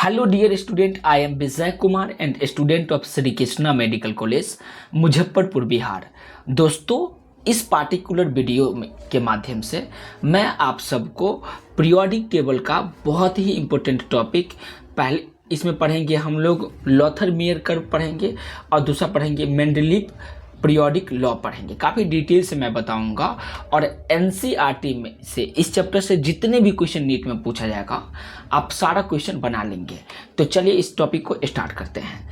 Hello dear student, I am Vijay Kumar and student of Shri Krishna medical college Muzaffarpur Bihar. दोस्तों, इस particular video के माध्यम से मैं आप सबको पीरियोडिक टेबल का बहुत ही इम्पोर्टेंट टॉपिक पहले इसमें पढ़ेंगे। हम लोग लॉथरमियर कर्व पढ़ेंगे और दूसरा पढ़ेंगे मेंडलीव पीरियोडिक लॉ पढ़ेंगे। काफ़ी डिटेल से मैं बताऊंगा और एनसीईआरटी में से इस चैप्टर से जितने भी क्वेश्चन नीट में पूछा जाएगा आप सारा क्वेश्चन बना लेंगे। तो चलिए इस टॉपिक को स्टार्ट करते हैं।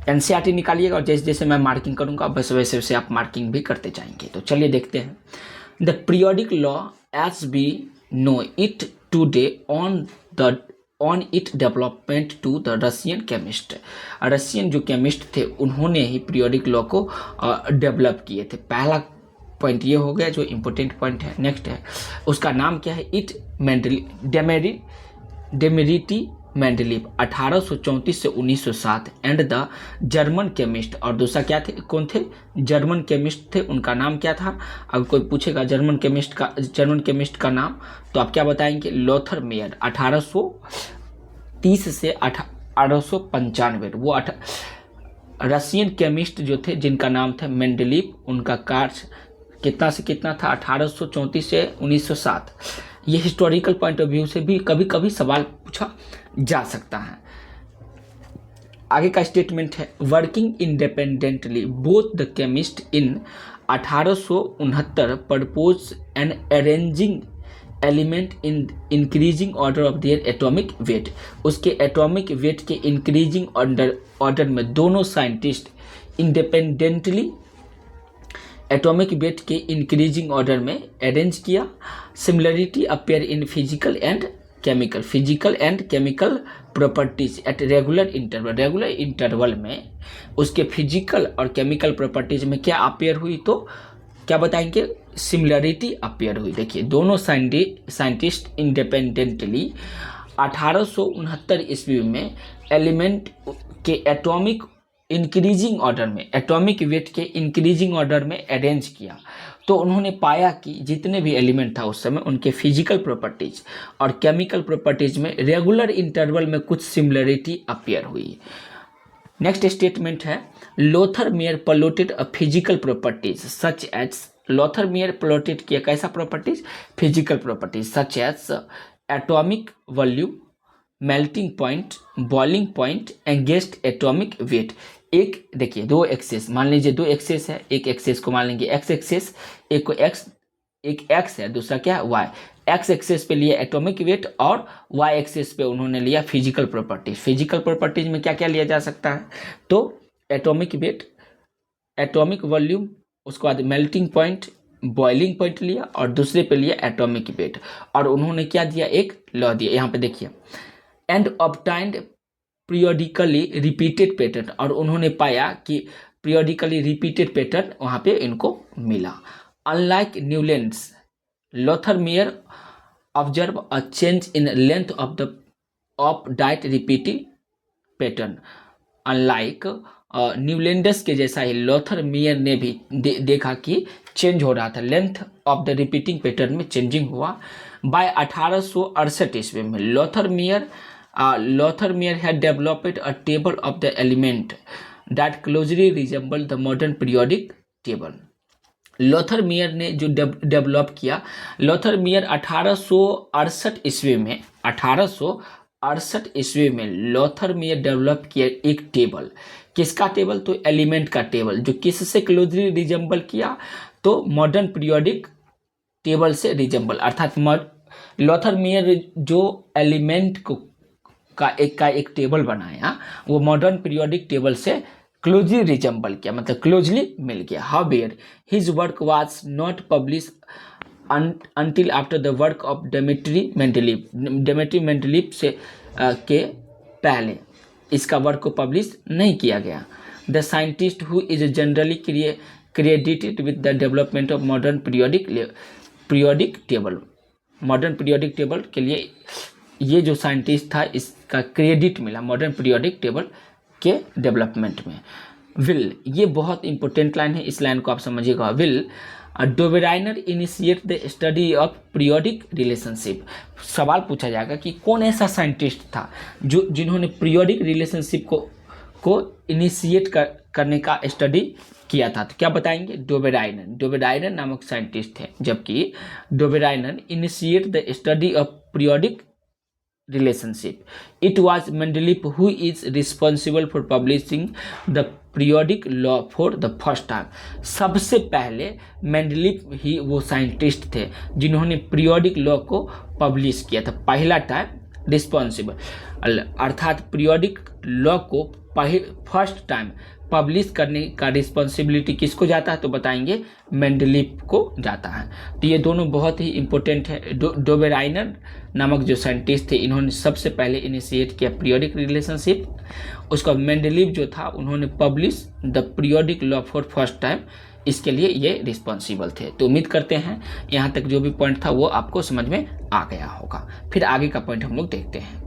एनसीईआरटी निकालिएगा और जैसे जैसे मैं मार्किंग करूंगा वैसे वैसे वैसे आप मार्किंग भी करते जाएंगे। तो चलिए देखते हैं। The periodic law as we know it today on it development to the Russian chemist. Russian जो केमिस्ट थे उन्होंने ही पीरियोडिक लॉ को डेवलप किए थे। पहला पॉइंट ये हो गया जो इम्पोर्टेंट पॉइंट है। नेक्स्ट है उसका नाम क्या है, इट डेमेरिटी मेंडलीव 1834 से 1907 एंड द जर्मन केमिस्ट। और दूसरा क्या थे, कौन थे, जर्मन केमिस्ट थे, उनका नाम क्या था। अगर कोई पूछेगा जर्मन केमिस्ट का नाम तो आप क्या बताएंगे, लॉथरमेयर 1830 से 1895। वो रशियन केमिस्ट जो थे जिनका नाम था मेंडलीव, उनका कार्य कितना से कितना था, 1834 से 1907। ये हिस्टोरिकल पॉइंट ऑफ व्यू से भी कभी कभी सवाल पूछा जा सकता है। आगे का स्टेटमेंट है, working independently both the chemist in 1869 propose an arranging element in increasing order of their atomic weight. उसके एटॉमिक वेट के इंक्रीजिंग ऑर्डर में दोनों साइंटिस्ट इंडिपेंडेंटली एटॉमिक वेट के इंक्रीजिंग ऑर्डर में अरेंज किया। Similarity appear in physical and chemical properties at regular interval में उसके physical और केमिकल प्रॉपर्टीज में क्या अपेयर हुई, तो क्या बताएंगे, सिमिलरिटी अपेयर हुई। देखिए दोनों साइंटिस्ट इंडिपेंडेंटली 1869 ईस्वी में एलिमेंट के एटॉमिक वेट के इंक्रीजिंग ऑर्डर में अरेंज किया। तो उन्होंने पाया कि जितने भी एलिमेंट था उस समय उनके फिजिकल प्रॉपर्टीज और केमिकल प्रॉपर्टीज में रेगुलर इंटरवल में कुछ सिमिलरिटी अपियर हुई। नेक्स्ट स्टेटमेंट है, Lothar Meyer plotted a physical properties such as. Lothar Meyer plotted किया कैसा properties, physical properties such as atomic volume, melting point, boiling point, against atomic weight. एक देखिए दो एक्सेस, मान लीजिए दो एक्सेस है, एक एक्सेस को मान लेंगे एक्स एक्सेस, एक एक्स है, दूसरा क्या है वाई। एक्स एक्सेस पे लिया एटॉमिक वेट और वाई एक्सेस पे उन्होंने लिया फिजिकल प्रॉपर्टीज। फिजिकल प्रॉपर्टीज में क्या क्या लिया जा सकता है, तो एटॉमिक वेट, एटॉमिक वॉल्यूम, उसके बाद मेल्टिंग पॉइंट, बॉइलिंग पॉइंट लिया और दूसरे पे लिया एटॉमिक वेट। और उन्होंने क्या दिया, एक लॉ दिया, यहाँ पे देखिए, एंड ऑब्टाइंड पीरियोडिकली रिपीटेड पैटर्न। और उन्होंने पाया कि पीरियोडिकली रिपीटेड पैटर्न वहाँ पे इनको मिला। Unlike Newlands, Lothar Meyer observe a change in length of diet repeating pattern. Unlike Newlands के जैसा ही लॉथरमेयर ने भी देखा कि चेंज हो रहा था, length of the repeating pattern में चेंजिंग हुआ। बाय 1868 ईस्वी में Lothermeyer had developed a table of the element that closely resembled the modern periodic table. लॉथरमेयर ने जो डेवलप किया, लॉथरमेयर 1868 ईस्वी में लॉथरमेयर डेवलप किया एक टेबल। किसका टेबल, तो एलिमेंट का टेबल, जो किससे क्लोजली रिजेंबल किया, तो मॉडर्न पीरियोडिक टेबल से रिजेंबल। अर्थात लॉथरमेयर जो एलिमेंट का एक टेबल बनाया वो मॉडर्न पीरियोडिक टेबल से क्लोजली रिजेंबल किया, मतलब क्लोजली मिल गया। However his work was not publish until after the work of Dmitri Mendeleev से के पहले इसका वर्क को पब्लिश नहीं किया गया। The scientist who is generally credited with the development of modern periodic table. Modern periodic table के लिए ये जो साइंटिस्ट था इसका क्रेडिट मिला मॉडर्न पीरियोडिक टेबल के डेवलपमेंट में। विल, ये बहुत इंपॉर्टेंट लाइन है, इस लाइन को आप समझिएगा। Will Dobereiner initiate the study of periodic relationship. सवाल पूछा जाएगा कि कौन ऐसा साइंटिस्ट था जो जिन्होंने पीरियोडिक रिलेशनशिप को इनिशिएट करने का स्टडी किया था, तो क्या बताएंगे? डोबेराइनर नामक साइंटिस्ट थे, जबकि Dobereiner initiate the study of periodic relationship. It was Mendeleev who is responsible for publishing the periodic law for the first time. सबसे पहले मेंडलीव ही वो साइंटिस्ट थे जिन्होंने पीरियोडिक लॉ को पब्लिश किया था पहला टाइम। रिस्पॉन्सिबल अर्थात पीरियोडिक लॉ को फर्स्ट टाइम पब्लिश करने का रिस्पॉन्सिबिलिटी किसको जाता है? तो बताएंगे मेंडलीव को जाता है। तो ये दोनों बहुत ही इंपॉर्टेंट है। डोबेराइनर नामक जो साइंटिस्ट थे, इन्होंने सबसे पहले इनिशिएट किया पीरियोडिक रिलेशनशिप। उसका मेंडलीव जो था, उन्होंने publish the periodic law for first time, इसके लिए ये रिस्पॉन्सिबल थे। तो उम्मीद करते हैं यहाँ तक जो भी पॉइंट था वो आपको समझ में आ गया होगा। फिर आगे का पॉइंट हम लोग देखते हैं।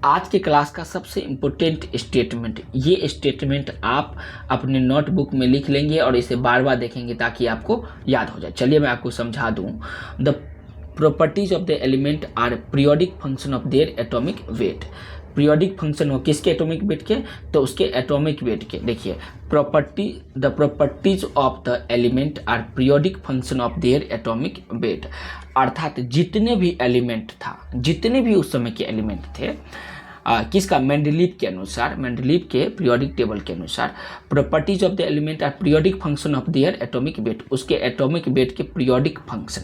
आज के क्लास का सबसे इम्पोर्टेंट स्टेटमेंट, ये स्टेटमेंट आप अपने नोटबुक में लिख लेंगे और इसे बार बार देखेंगे ताकि आपको याद हो जाए। चलिए मैं आपको समझा दूं। The properties of the element are periodic function of their atomic weight. Periodic function हो किसके एटॉमिक वेट के? तो उसके एटॉमिक वेट के। देखिए, the properties of the element are periodic function of their atomic weight. अर्थात जितने भी एलिमेंट था, जितने भी उस समय के एलिमेंट थे, किसका? मेंडलीव के अनुसार, मेंडलीव के पीरियोडिक टेबल के अनुसार properties of the element are periodic function of their atomic weight. उसके एटॉमिक वेट के पीरियोडिक फंक्शन।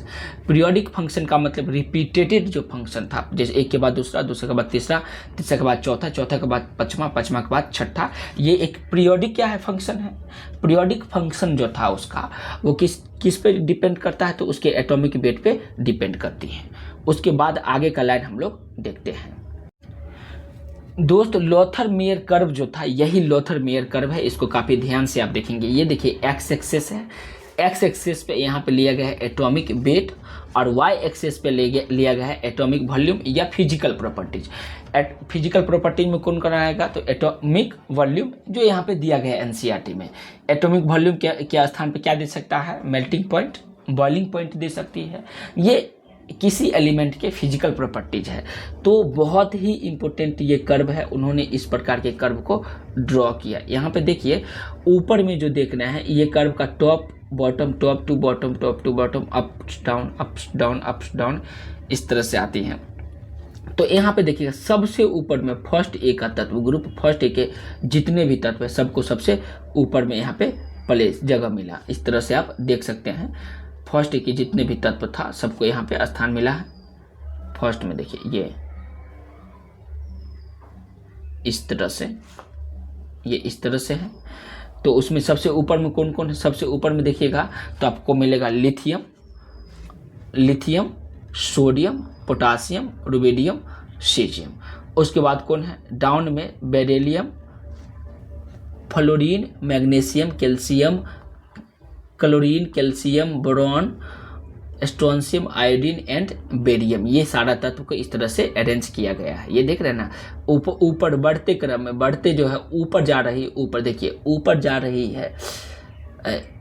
पीरियोडिक फंक्शन का मतलब रिपीटेड जो फंक्शन था, जैसे एक के बाद दूसरा, दूसरे के बाद तीसरा, तीसरे के बाद चौथा, चौथा के बाद पांचवा, पांचवा के बाद छठा, ये एक पीरियोडिक क्या है? फंक्शन है। पीरियोडिक फंक्शन जो था उसका, वो किस पे डिपेंड करता है? तो उसके एटॉमिक वेट पे डिपेंड करती है। उसके बाद आगे का लाइन हम लोग देखते हैं। दोस्त, लोथर मेयर कर्व जो था, यही लोथर मेयर कर्व है। इसको काफ़ी ध्यान से आप देखेंगे। ये देखिए एक्स एक्सेस है, एक्स एक्सेस पे यहाँ पे लिया गया है एटॉमिक वेट और वाई एक्सेस पे लिया गया है एटॉमिक वॉल्यूम या फिजिकल प्रॉपर्टीज। फिजिकल प्रॉपर्टी में कौन कराएगा? तो एटॉमिक वॉल्यूम जो यहाँ पे दिया गया है एनसीईआरटी में। एटॉमिक वॉल्यूम क्या स्थान पे क्या दे सकता है? मेल्टिंग पॉइंट, बॉइलिंग पॉइंट दे सकती है। ये किसी एलिमेंट के फिजिकल प्रॉपर्टीज है। तो बहुत ही इंपॉर्टेंट ये कर्व है। उन्होंने इस प्रकार के कर्व को ड्रॉ किया। यहाँ पे देखिए ऊपर में जो देखना है, ये कर्व का top bottom, top to bottom, top to bottom, ups down, ups down, ups down, इस तरह से आती हैं। तो यहाँ पे देखिएगा सबसे ऊपर में फर्स्ट ए का तत्व ग्रुप, फर्स्ट ए के जितने भी तत्व है सबको सबसे ऊपर में यहाँ पे प्लेस जगह मिला। इस तरह से आप देख सकते हैं फर्स्ट के जितने भी तत्व था सबको यहाँ पे स्थान मिला है। फर्स्ट में देखिए ये इस तरह से, ये इस तरह से है। तो उसमें सबसे ऊपर में कौन कौन है? सबसे ऊपर में देखिएगा तो आपको मिलेगा lithium, lithium, sodium, potassium, rubidium, caesium. उसके बाद कौन है? डाउन में beryllium, fluorine, magnesium, calcium, chlorine, calcium, boron, strontium, iodine and barium. ये सारा तत्व को इस तरह से अरेंज किया गया है। ये देख रहे हैं ना, ऊपर बढ़ते क्रम में, बढ़ते जो है ऊपर जा रही, ऊपर देखिए ऊपर जा रही है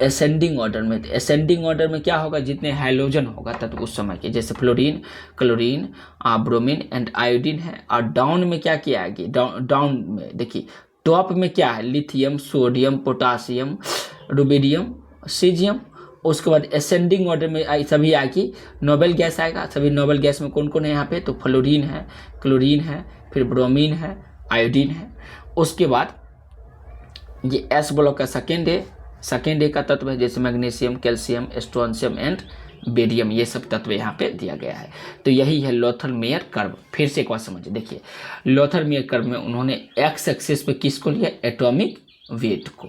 असेंडिंग ऑर्डर में। असेंडिंग ऑर्डर में क्या होगा? जितने हाइड्रोजन होगा तत्व उस समय के, जैसे fluorine, chlorine, bromine and iodine है। और डाउन में क्या किया है? डाउन में देखिए टॉप में क्या है? Lithium, sodium, potassium, rubidium, caesium. उसके बाद असेंडिंग ऑर्डर में सभी आएगी नोबेल गैस आएगा। सभी नोबेल गैस में कौन कौन है यहाँ पे? तो फ्लोरीन है, क्लोरीन है, फिर ब्रोमीन है, आयोडीन है। उसके बाद ये एस ब्लॉक का सेकेंड ए का तत्व है, जैसे magnesium, calcium, strontium and barium. ये सब तत्व यहाँ पे दिया गया है। तो यही है लोथर मेयर कर्व। फिर से एक बार समझिए, देखिए लोथर मेयर कर्व में उन्होंने एक्स एक्सिस पे किसको लिया? एटॉमिक वेट को।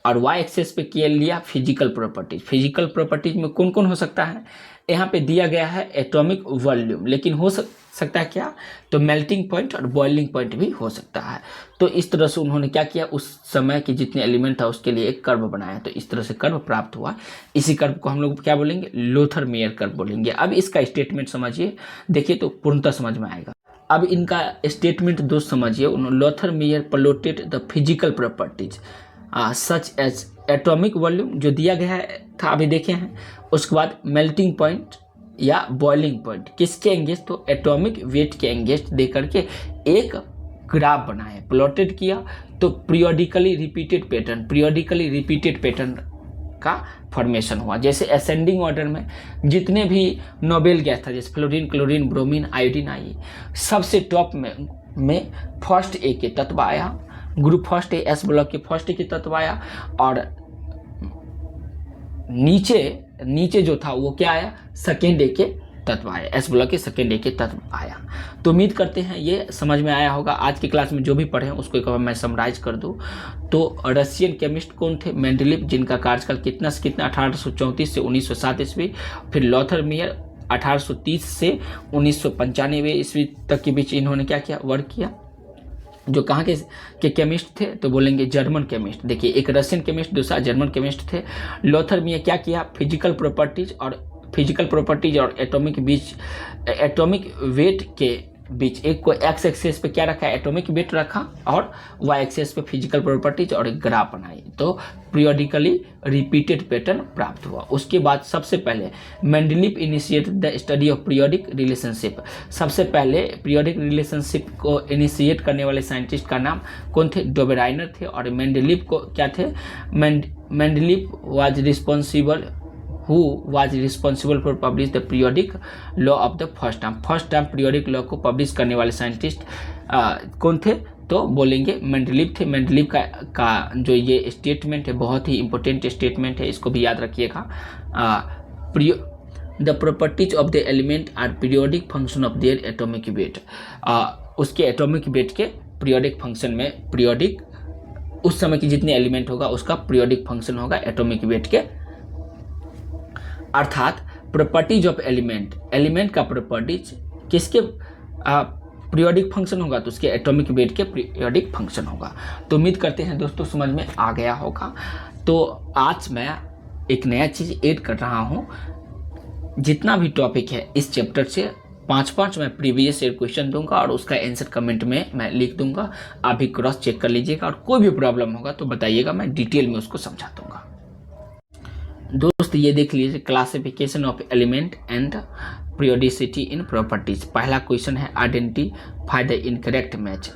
और वाई एक्सेस पे किया लिया फिजिकल प्रॉपर्टीज। फिजिकल प्रॉपर्टीज में कौन कौन हो सकता है? यहाँ पे दिया गया है एटॉमिक वॉल्यूम, लेकिन हो सकता है क्या? तो मेल्टिंग पॉइंट और बॉइलिंग पॉइंट भी हो सकता है। तो इस तरह से उन्होंने क्या किया? उस समय के जितने एलिमेंट था उसके लिए एक कर्व बनाया। तो इस तरह से कर्व प्राप्त हुआ। इसी कर्व को हम लोग क्या बोलेंगे? लोथर मेयर कर्व बोलेंगे। अब इसका स्टेटमेंट समझिए, देखिए तो पूर्णतः समझ में आएगा। अब इनका स्टेटमेंट दोस्त समझिए, Lothar Meyer plotted the physical properties such as atomic volume जो दिया गया था अभी देखे हैं, उसके बाद मेल्टिंग पॉइंट या बॉइलिंग पॉइंट किसके एंगेंस्ट, तो एटॉमिक वेट के एंगेंस्ट दे करके एक ग्राफ बनाए, प्लॉटेड किया, तो पीरियोडिकली रिपीटेड पैटर्न का फॉर्मेशन हुआ। जैसे असेंडिंग ऑर्डर में जितने भी नोबेल गैस था, जैसे फ्लोरीन, क्लोरीन, ब्रोमीन, आयोडीन आई, सबसे टॉप में फर्स्ट ए के तत्व आया, group first A S block के फर्स्ट ए के तत्व आया, और नीचे जो था वो क्या आया, सेकेंड ए के तत्व आया, एस ब्लॉक के सेकेंड ए के तत्व आया। तो उम्मीद करते हैं ये समझ में आया होगा। आज की क्लास में जो भी पढ़े हैं उसको एक बार मैं समराइज कर दूं तो रशियन केमिस्ट कौन थे, मेंडलीव, जिनका कार्यकाल कितना से कितना 1834 से 1907 ईस्वी, फिर लोथर मेयर 1830 से 1995 ईस्वी तक के बीच इन्होंने क्या किया, वर्क किया। जो कहाँ के केमिस्ट थे, तो बोलेंगे जर्मन केमिस्ट। देखिए, एक रशियन केमिस्ट, दूसरा जर्मन केमिस्ट थे। लोथर मेयर क्या किया, फिजिकल प्रॉपर्टीज और एटॉमिक वेट के बीच एक को एक्स एक्सेस पे क्या रखा, एटॉमिक वेट रखा, और वाई एक्सेस पे फिजिकल प्रॉपर्टीज और एक ग्राफ बनाई, तो पीरियोडिकली रिपीटेड पैटर्न प्राप्त हुआ। उसके बाद सबसे पहले Mendeleev initiated the study of periodic relationship. सबसे पहले पीरियोडिक रिलेशनशिप को इनिशिएट करने वाले साइंटिस्ट का नाम कौन थे, डोबेराइनर थे। और मेंडलीव को क्या थे, Mendeleev who was responsible for publish the periodic law of the first term periodic law को पब्लिश करने वाले साइंटिस्ट कौन थे, तो बोलेंगे मेंडलीव थे। मेंडलीव का जो ये स्टेटमेंट है बहुत ही इंपॉर्टेंट स्टेटमेंट है, इसको भी याद रखिएगा। The properties of the element are periodic function of their atomic weight. उसके एटॉमिक वेट के पीरियोडिक फंक्शन में, पीरियोडिक उस समय की जितने एलिमेंट होगा उसका पीरियोडिक फंक्शन होगा एटॉमिक वेट के, अर्थात प्रॉपर्टीज ऑफ एलिमेंट का प्रॉपर्टीज किसके पीरियोडिक फंक्शन होगा, तो उसके एटॉमिक वेट के पीरियोडिक फंक्शन होगा। तो उम्मीद करते हैं दोस्तों समझ में आ गया होगा। तो आज मैं एक नया चीज़ ऐड कर रहा हूँ, जितना भी टॉपिक है इस चैप्टर से 5 मैं प्रीवियस ईयर क्वेश्चन दूंगा और उसका आंसर कमेंट में मैं लिख दूंगा, आप भी क्रॉस चेक कर लीजिएगा, और कोई भी प्रॉब्लम होगा तो बताइएगा, मैं डिटेल में उसको समझा दूंगा। दोस्त ये देख लीजिए, classification of element and periodicity in properties. पहला क्वेश्चन है identify the incorrect match.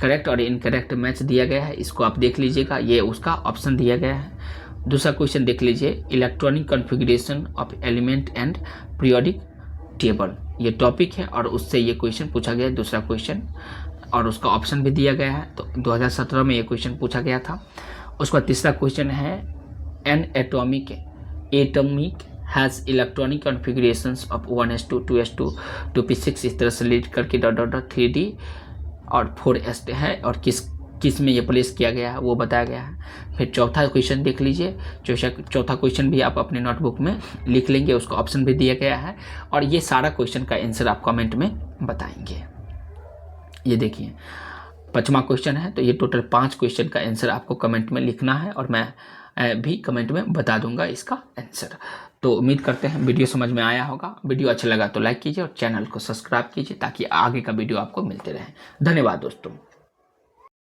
Correct और इनकरेक्ट मैच दिया गया है, इसको आप देख लीजिएगा, ये उसका ऑप्शन दिया गया है। दूसरा क्वेश्चन देख लीजिए, electronic configuration of element and periodic table, ये टॉपिक है और उससे ये क्वेश्चन पूछा गया है, दूसरा क्वेश्चन, और उसका ऑप्शन भी दिया गया है। तो 2017 में ये क्वेश्चन पूछा गया था। उसके बाद तीसरा क्वेश्चन है N atomic has electronic configurations of 1s2 2s2 2p6 इस तरह से लीड करके .3d और 4s है, और किस में ये प्लेस किया गया है वो बताया गया है। फिर चौथा क्वेश्चन देख लीजिए, चौथा क्वेश्चन भी आप अपने नोटबुक में लिख लेंगे, उसका ऑप्शन भी दिया गया है, और ये सारा क्वेश्चन का आंसर आप कमेंट में बताएंगे। ये देखिए 5वां क्वेश्चन है, तो ये टोटल 5 क्वेश्चन का आंसर आपको कमेंट में लिखना है, और मैं भी कमेंट में बता दूंगा इसका आंसर। तो उम्मीद करते हैं वीडियो समझ में आया होगा। वीडियो अच्छा लगा तो लाइक कीजिए और चैनल को सब्सक्राइब कीजिए ताकि आगे का वीडियो आपको मिलते रहे। धन्यवाद दोस्तों।